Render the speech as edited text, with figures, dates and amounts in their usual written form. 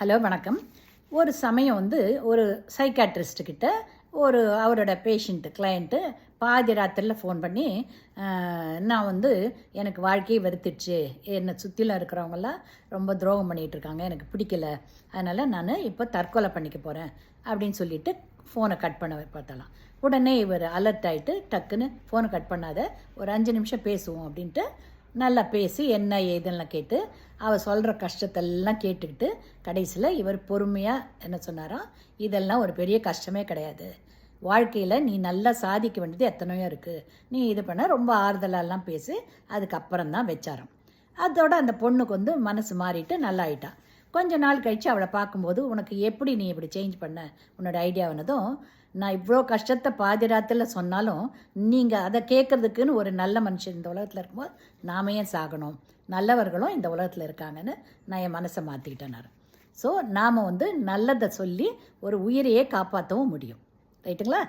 Hello வணக்கம். ஒரு சமயம் ஒரு சைக்காட்ரிஸ்ட்டுக்கிட்ட அவரோட கிளையண்ட்டு பாதி ராத்திரியில் ஃபோன் பண்ணி நான் எனக்கு வாழ்க்கையை வெறுத்துடுச்சு, என்னை சுற்றிலும் இருக்கிறவங்களாம் ரொம்ப துரோகம் பண்ணிகிட்ருக்காங்க, எனக்கு பிடிக்கல, அதனால் நான் இப்போ தற்கொலை பண்ணிக்க போகிறேன் அப்படின்னு சொல்லிட்டு ஃபோனை கட் பண்ண பார்த்தாலாம். உடனே இவர் அலர்ட் ஆகிட்டு டக்குன்னு ஃபோனை கட் பண்ணாத, ஒரு 5 நிமிஷம் பேசுவோம் அப்படின்ட்டு நல்லா பேசி என்ன ஏதுன்னெலாம் கேட்டு அவள் சொல்கிற கஷ்டத்தெல்லாம் கேட்டுக்கிட்டு கடைசியில் இவர் பொறுமையாக என்ன சொன்னாராம், இதெல்லாம் ஒரு பெரிய கஷ்டமே கிடையாது, வாழ்க்கையில் நீ நல்லா சாதிக்க வேண்டியது எத்தனையோ இருக்குது, நீ இது பண்ண ரொம்ப ஆறுதலெல்லாம் பேசி அதுக்கப்புறம் தான் வச்சாராம். அதோட அந்த பொண்ணுக்கு மனசு மாறிட்டு நல்லா ஆயிட்டான். கொஞ்ச நாள் கழித்து அவளை பார்க்கும்போது, உனக்கு எப்படி நீ இப்படி சேஞ்ச் பண்ண, உன்னோட ஐடியாவானதும், நான் இவ்வளோ கஷ்டத்தை பாதி ராத்திரில் சொன்னாலும் நீங்கள் அதை கேட்குறதுக்குன்னு ஒரு நல்ல மனுஷன் இந்த உலகத்தில் இருக்கும்போது நாம ஏன் சாகணும், நல்லவர்களும் இந்த உலகத்தில் இருக்காங்கன்னு நான் என் மனசை மாற்றிக்கிட்டேனார். ஸோ நாம் நல்லதை சொல்லி ஒரு உயிரையே காப்பாற்றவும் முடியும். ரைட்டுங்களா?